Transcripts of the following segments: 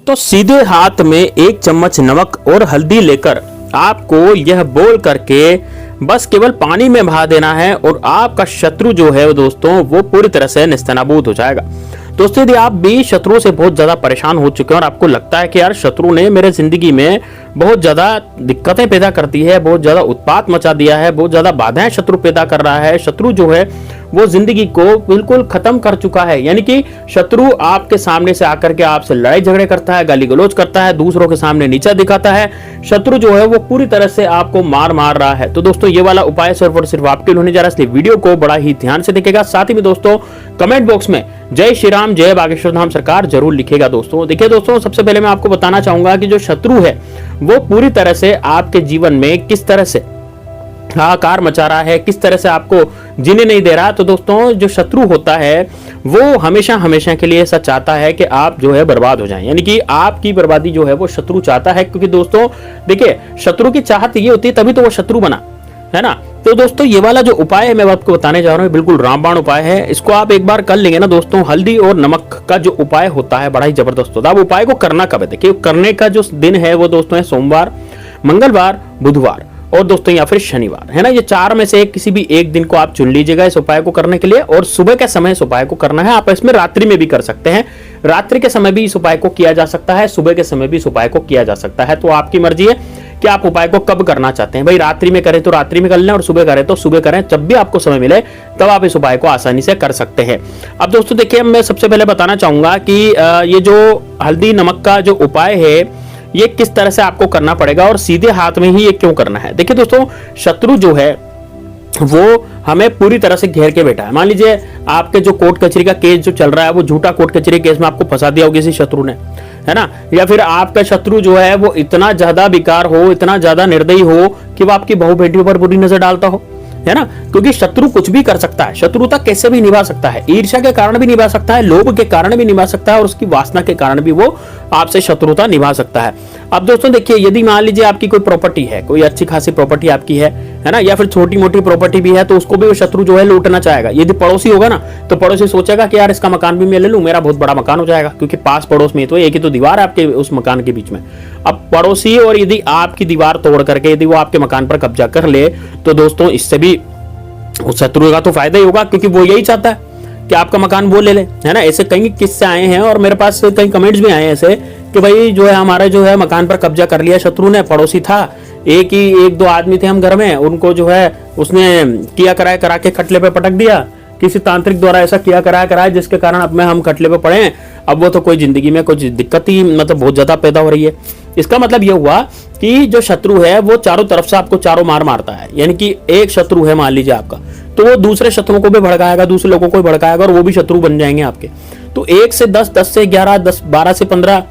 तो सीधे हाथ में 1 चम्मच नमक और हल्दी लेकर आपको यह बोल करके बस केवल पानी में बहा देना है और आपका शत्रु जो है दोस्तों वो पूरी तरह से नेस्तनाबूद हो जाएगा। दोस्तों यदि आप भी शत्रु से बहुत ज्यादा परेशान हो चुके हैं और आपको लगता है कि यार शत्रु ने मेरे जिंदगी में बहुत ज्यादा दिक्कतें पैदा कर दी है, बहुत ज्यादा उत्पात मचा दिया है, बहुत ज्यादा बाधाएं शत्रु पैदा कर रहा है, शत्रु जो है वो जिंदगी को बिल्कुल खत्म कर चुका है, यानी कि शत्रु आपके सामने से आकर के आपसे लड़ाई झगड़े करता है, गाली गलौज करता है, दूसरों के सामने नीचा दिखाता है, शत्रु जो है वो पूरी तरह से आपको मार रहा है। तो दोस्तों ये वाला उपाय सिर्फ और सिर्फ आपके लिए होने जा रहा है, इसलिए वीडियो को बड़ा ही ध्यान से देखेगा। साथ ही में दोस्तों कमेंट बॉक्स में जय श्री राम जय बागेश्वर धाम सरकार जरूर लिखेगा। दोस्तों देखिए दोस्तों, सबसे पहले मैं आपको बताना चाहूंगा कि जो शत्रु है वो पूरी तरह से आपके जीवन में किस तरह से हाहाकार मचा रहा है, किस तरह से आपको जीने नहीं दे रहा। तो दोस्तों जो शत्रु होता है वो हमेशा हमेशा के लिए ऐसा चाहता है कि आप जो है बर्बाद हो जाएं, यानी कि आपकी बर्बादी जो है वो शत्रु चाहता है। क्योंकि दोस्तों देखिए शत्रु की चाहत ये होती है तभी तो वो शत्रु बना है ना। तो दोस्तों ये वाला जो उपाय है मैं आपको बताने जा रहा हूँ बिल्कुल रामबाण उपाय है। इसको आप एक बार कर लेंगे ना दोस्तों, हल्दी और नमक का जो उपाय होता है बड़ा ही जबरदस्त होता है। अब उपाय को करना कब है, देखिए करने का जो दिन है वो दोस्तों है सोमवार, मंगलवार, बुधवार और दोस्तों या फिर शनिवार, है ना। ये 4 में से किसी भी एक दिन को आप चुन लीजिएगा इस उपाय को करने के लिए। और सुबह के समय इस उपाय को करना है। आप इसमें रात्रि में भी कर सकते हैं, रात्रि के समय भी इस उपाय को किया जा सकता है, सुबह के समय भी इस उपाय को किया जा सकता है। तो आपकी मर्जी है कि आप उपाय को कब करना चाहते हैं। भाई रात्रि में करें तो रात्रि में कर लें और सुबह करें तो सुबह करें, जब भी आपको समय मिले तब आप इस उपाय को आसानी से कर सकते हैं। अब दोस्तों देखिए मैं सबसे पहले बताना चाहूंगा कि ये जो हल्दी नमक का जो उपाय है ये किस तरह से आपको करना पड़ेगा और सीधे हाथ में ही ये क्यों करना है। देखिए दोस्तों शत्रु जो है वो हमें पूरी तरह से घेर के बैठा है। मान लीजिए आपके जो कोर्ट कचहरी का केस जो चल रहा है वो झूठा कोर्ट कचहरी केस में आपको फंसा दिया होगा किसी शत्रु ने, है ना। या फिर आपका शत्रु जो है वो इतना ज्यादा बेकार हो, इतना ज्यादा निर्दयी हो कि वो आपकी बहू बेटियों पर बुरी नजर डालता हो, है ना। क्योंकि शत्रु कुछ भी कर सकता है, शत्रुता कैसे भी निभा सकता है, ईर्ष्या के कारण भी निभा सकता है, लोभ के कारण भी निभा सकता है और उसकी वासना के कारण भी वो आपसे शत्रुता निभा सकता है। अब दोस्तों देखिए यदि मान लीजिए आपकी कोई प्रॉपर्टी है, कोई अच्छी खासी प्रॉपर्टी आपकी है ना, या फिर छोटी मोटी प्रॉपर्टी भी है तो उसको भी वो शत्रु जो है लूटना चाहेगा। यदि पड़ोसी होगा ना तो पड़ोसी सोचेगा कि यार इसका मकान भी मैं ले लूं, मेरा बहुत बड़ा मकान हो जाएगा, क्योंकि पास पड़ोस में तो एक ही तो दीवार है आपके उस मकान के बीच में। अब पड़ोसी और यदि आपकी दीवार तोड़ करके यदि वो आपके मकान पर कब्जा कर ले तो दोस्तों इससे भी उस शत्रु का तो फायदा ही होगा, क्योंकि वो यही चाहता है कि आपका मकान वो ले ले, है ना। ऐसे कई किस्से आए हैं और मेरे पास कई कमेंट्स भी आए हैं ऐसे कि भाई जो है हमारे जो है मकान पर कब्जा कर लिया शत्रु ने, पड़ोसी था एक दो आदमी थे हम घर में, उनको जो है उसने किया कराया करा के खटले पे पटक दिया, किसी तांत्रिक द्वारा ऐसा किया कराया जिसके कारण अब में हम खटले पे पड़े हैं। अब वो तो कोई जिंदगी में कुछ दिक्कत ही मतलब बहुत ज्यादा पैदा हो रही है। इसका मतलब यह हुआ कि जो शत्रु है वो चारों तरफ से आपको चारों मार मारता है, यानी कि एक शत्रु है मान लीजिए आपका, तो वो दूसरे शत्रुओं को भी भड़काएगा, दूसरे लोगों को भी भड़काएगा और वो भी शत्रु बन जाएंगे आपके। तो 1 से 10, 10 से 11, 10, 12 से 15,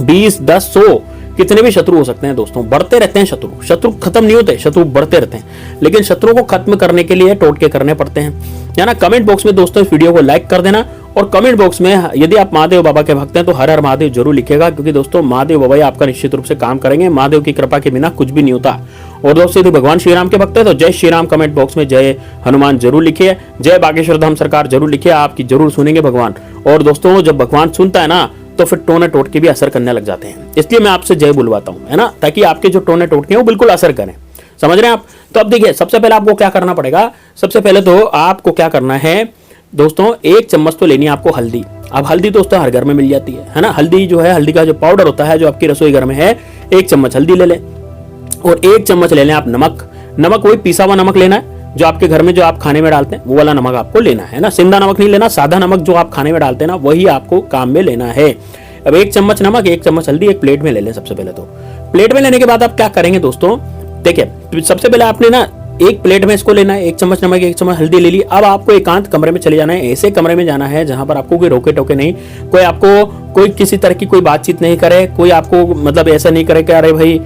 20, 10, 100 कितने भी शत्रु हो सकते हैं दोस्तों, बढ़ते रहते हैं शत्रु, शत्रु खत्म नहीं होते, शत्रु बढ़ते रहते हैं। लेकिन शत्रु को खत्म करने के लिए टोटके करने पड़ते हैं, है ना। कमेंट बॉक्स में दोस्तों इस वीडियो को लाइक कर देना और कमेंट बॉक्स में यदि आप महादेव बाबा के भक्त हैं तो हर हर महादेव जरूर लिखेगा, क्योंकि दोस्तों महादेव बाबा आपका निश्चित रूप से काम करेंगे। महादेव की कृपा के बिना कुछ भी नहीं होता। और दोस्तों यदि भगवान श्री राम के भक्त हैं तो जय श्री राम कमेंट बॉक्स में जय हनुमान जरूर लिखिए, जय बागेश्वर धाम सरकार जरूर लिखिए, आपकी जरूर सुनेंगे भगवान। और दोस्तों जब भगवान सुनता है ना तो फिर टोने टोटके भी असर करने लग जाते हैं, इसलिए मैं आपसे जय बुलवाता हूं, है ना, ताकि आपके जो टोने टोटके हैं वो बिल्कुल असर करें। समझ रहे हैं आप। तो अब देखिए सबसे पहले आपको क्या करना पड़ेगा, सबसे पहले तो आपको क्या करना है दोस्तों, 1 चम्मच तो लेनी है आपको हल्दी। अब हल्दी दोस्तों हर घर में मिल जाती है ना। हल्दी जो है, हल्दी का जो पाउडर होता है जो आपकी रसोई घर में है, 1 चम्मच हल्दी ले लें और 1 चम्मच ले लें आप नमक वही पिसा हुआ नमक लेना है जो आपके घर में जो आप खाने में डालते हैं वो वाला नमक आपको लेना है ना। सिंधा नमक नहीं लेना, सादा नमक जो आप खाने में डालते हैं ना वही आपको काम में लेना है। अब 1 चम्मच नमक, 1 चम्मच हल्दी एक प्लेट में ले लें। सबसे पहले तो प्लेट में लेने के बाद आप क्या करेंगे दोस्तों, देखिए सबसे पहले आपने ना एक प्लेट में इसको लेना है, 1 चम्मच नमक, 1 चम्मच हल्दी ले ली। अब आपको एकांत कमरे में चले जाना है, ऐसे कमरे में जाना है जहां पर आपको कोई रोके टोके नहीं, कोई आपको कोई किसी तरह की कोई बातचीत नहीं करे, कोई आपको मतलब ऐसा नहीं करे कि अरे भाई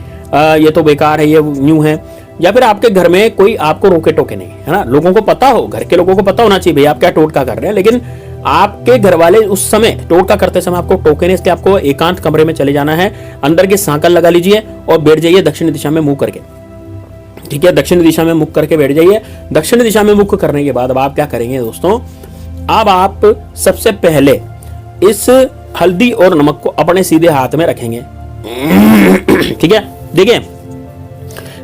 ये तो बेकार है, ये न्यू है, या फिर आपके घर में कोई आपको रोके टोके नहीं, है ना। लोगों को पता हो, घर के लोगों को पता होना चाहिए भाई आप क्या टोटका कर रहे हैं, लेकिन आपके घर वाले उस समय टोटका करते समय आपको टोके नहीं, इसलिए आपको एकांत कमरे में चले जाना है। अंदर की सांकल लगा लीजिए और बैठ जाइए दक्षिण दिशा में मुंह करके, ठीक है। दक्षिण दिशा में मुख करके बैठ जाइए। दक्षिण दिशा में मुख करने के बाद अब आप क्या करेंगे दोस्तों, अब आप सबसे पहले इस हल्दी और नमक को अपने सीधे हाथ में रखेंगे। ठीक है, देखिए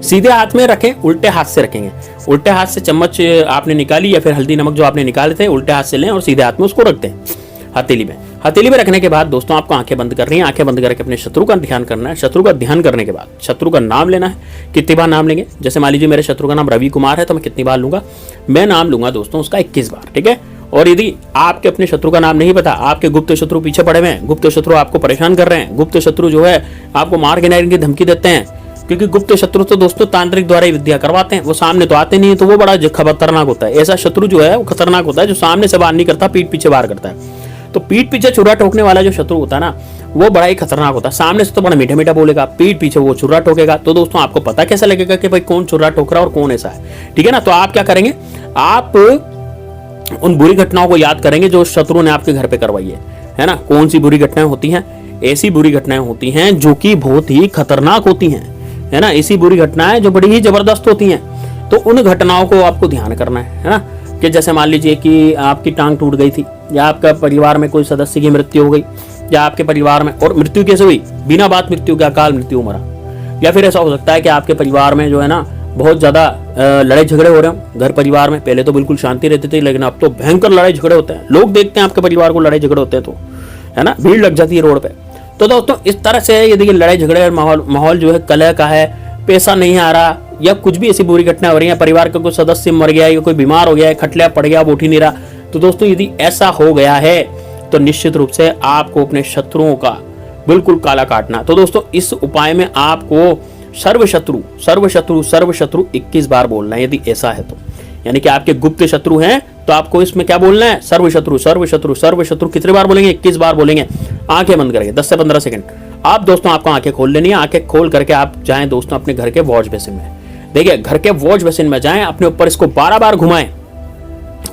सीधे हाथ में रखें, उल्टे हाथ से रखेंगे। उल्टे हाथ से चम्मच आपने निकाली या फिर हल्दी नमक जो आपने निकाले थे उल्टे हाथ से लें और सीधे हाथ में उसको रख दें हथेली में। हथेली में रखने के बाद दोस्तों आपको आंखें बंद करनी है। आंखें बंद करके अपने शत्रु का ध्यान करना है। शत्रु का ध्यान करने के बाद शत्रु का नाम लेना है। कितनी बार नाम लेंगे? जैसे मान लीजिए मेरे शत्रु का नाम रवि कुमार है तो मैं कितनी बार लूंगा? मैं नाम लूंगा दोस्तों उसका 21 बार। ठीक है, और यदि आपके अपने शत्रु का नाम नहीं पता, आपके गुप्त शत्रु पीछे पड़े हुए हैं, गुप्त शत्रु आपको परेशान कर रहे हैं, गुप्त शत्रु जो है आपको मार गिराने की धमकी देते हैं, क्योंकि गुप्त शत्रु तो दोस्तों तांत्रिक द्वारा ही विद्या करवाते हैं, वो सामने तो आते नहीं है, तो वो बड़ा खतरनाक होता है। ऐसा शत्रु जो है वो खतरनाक होता है जो सामने से वार नहीं करता, पीठ पीछे वार करता है। तो पीठ पीछे छुरा ठोकने वाला जो शत्रु होता है ना, वो बड़ा ही खतरनाक होता है। सामने से तो बड़ा मीठा मीठा बोलेगा, पीठ पीछे वो छुरा ठोकेगा। तो दोस्तों आपको पता कैसे लगेगा कि भाई कौन छुरा ठोक रहा है और कौन ऐसा है? ठीक है ना, तो आप क्या करेंगे, आप उन बुरी घटनाओं को याद करेंगे जो शत्रु ने आपके घर पे करवाई है ना। कौन सी बुरी घटनाएं होती हैं? ऐसी बुरी घटनाएं होती हैं जो कि बहुत ही खतरनाक होती हैं, है ना। ऐसी बुरी घटनाएं जो बड़ी ही जबरदस्त होती हैं। तो उन घटनाओं को आपको ध्यान करना है ना। कि जैसे मान लीजिए कि आपकी टांग टूट गई थी, या आपका परिवार में कोई सदस्य की मृत्यु हो गई, या आपके परिवार में, और मृत्यु कैसे हुई? बिना बात मृत्यु के अकाल मृत्यु मरा। या फिर ऐसा हो सकता है कि आपके परिवार में जो है ना बहुत ज्यादा लड़ाई झगड़े हो रहे हो घर परिवार में। पहले तो बिल्कुल शांति रहती थी, लेकिन अब तो भयंकर लड़ाई झगड़े होते हैं। लोग देखते हैं आपके परिवार को लड़ाई झगड़े होते हैं तो, है ना, भीड़ लग जाती है रोड पे। तो दोस्तों इस तरह से यदि लड़ाई झगड़े माहौल जो है कलह का है, पैसा नहीं आ रहा, या कुछ भी ऐसी बुरी घटना हो रही है, परिवार का कोई सदस्य मर गया, या कोई बीमार हो गया, खटलिया पड़ गया, वो उठ ही नहीं रहा, तो दोस्तों यदि ऐसा हो गया है तो निश्चित रूप से आपको अपने शत्रुओं का बिल्कुल काला काटना। तो दोस्तों इस उपाय में आपको सर्व शत्रु 21 बार बोलना है, यदि ऐसा है तो। यानी कि आपके गुप्त शत्रु हैं तो आपको इसमें क्या बोलना है? सर्व शत्रु। कितने बार बोलेंगे? 21 बार बोलेंगे। आंखें बंद करेंगे 10 से 15 सेकंड। आप दोस्तों आपको आंखें खोल लेनी है। आंखें खोल करके आप जाएं दोस्तों अपने घर के वॉश बेसिन में। देखिए घर के वॉश बेसिन में जाएं, अपने ऊपर इसको 12 बार घुमाएं।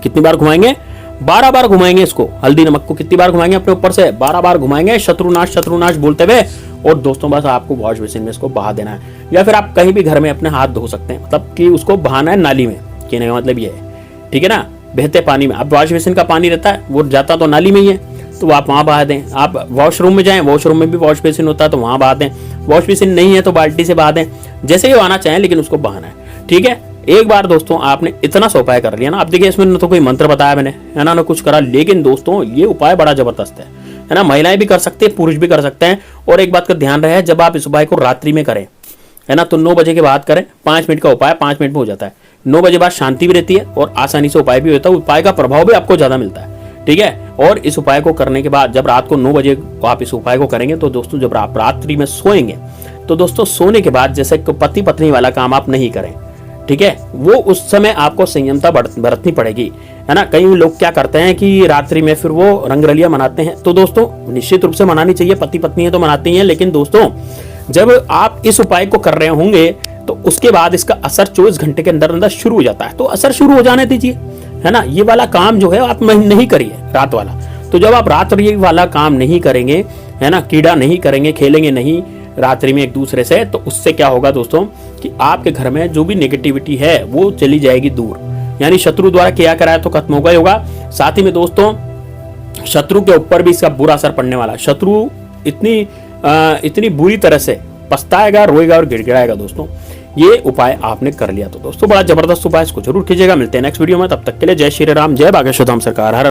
कितनी बार घुमाएंगे? 12 बार घुमाएंगे इसको। हल्दी नमक को कितनी बार घुमाएंगे? अपने ऊपर से 12 बार घुमाएंगे, शत्रुनाश बोलते हुए। और दोस्तों बस आपको वॉश बेसिन में इसको बहा देना है, या फिर आप कहीं भी घर में अपने हाथ धो सकते हैं, मतलब कि उसको बहाना है नाली में, कहने का मतलब ये है। ठीक है ना, बहते पानी में। अब वॉश बेसिन का पानी रहता है वो जाता तो नाली में ही है, तो आप वहां बहा दें। आप वॉशरूम में जाएं, वॉशरूम में भी वॉश बेसिन होता है तो वहां बहा दें। वॉश बेसिन नहीं है तो बाल्टी से बहा दें, जैसे ही बहाना चाहें, लेकिन उसको बहाना है। ठीक है, एक बार दोस्तों आपने इतना सा उपाय कर लिया ना। अब देखिए इसमें न तो कोई मंत्र बताया मैंने, है ना कुछ करा, लेकिन दोस्तों ये उपाय बड़ा जबरदस्त है ना। महिलाएं भी कर सकते हैं, पुरुष भी कर सकते हैं। और एक बात का ध्यान रहे, जब आप इस उपाय को रात्रि में करें, है ना, तो 9 बजे के बाद करें। 5 मिनट का उपाय 5 मिनट में हो जाता है। 9 बजे बाद शांति भी रहती है और आसानी से उपाय भी होता है। उपाय का प्रभाव भी आपको ज्यादा मिलता है। ठीक है, और इस उपाय को करने के बाद जब रात को 9 बजे आप इस उपाय को करेंगे, तो दोस्तों जब आप रात्रि में सोएंगे, तो दोस्तों सोने के बाद जैसे पति पत्नी वाला काम आप नहीं करें। ठीक है, वो उस समय आपको संयमता बरतनी पड़ेगी, है ना। कई लोग क्या करते हैं कि रात्रि में फिर वो रंगरलियां मनाते हैं। तो दोस्तों निश्चित रूप से मनानी चाहिए, पति पत्नी है तो मनाती हैं, लेकिन दोस्तों जब आप इस उपाय को कर रहे होंगे तो उसके बाद इसका असर 24 घंटे के अंदर अंदर शुरू हो जाता है। तो असर शुरू हो जाने दीजिए, है ना। ये वाला काम जो है आप नहीं करिए रात वाला। तो जब आप रात्रि वाला काम नहीं करेंगे, है ना, कीड़ा नहीं करेंगे, खेलेंगे नहीं रात्रि में एक दूसरे से, तो उससे क्या होगा दोस्तों कि आपके घर में जो भी नेगेटिविटी है वो चली जाएगी दूर। यानी शत्रु द्वारा किया कराया तो खत्म होगा ही होगा। साथ ही में दोस्तों शत्रु के ऊपर भी इसका बुरा असर पड़ने वाला है। शत्रु इतनी बुरी तरह से पछताएगा, रोएगा और गिड़गिड़ाएगा। दोस्तों ये उपाय आपने कर लिया तो दोस्तों बड़ा जबरदस्त उपाय, इसको जरूर कीजिएगा। मिलते हैं नेक्स्ट वीडियो में, तब तक के लिए जय श्री राम, जय बागेश्वर धाम सरकार। हर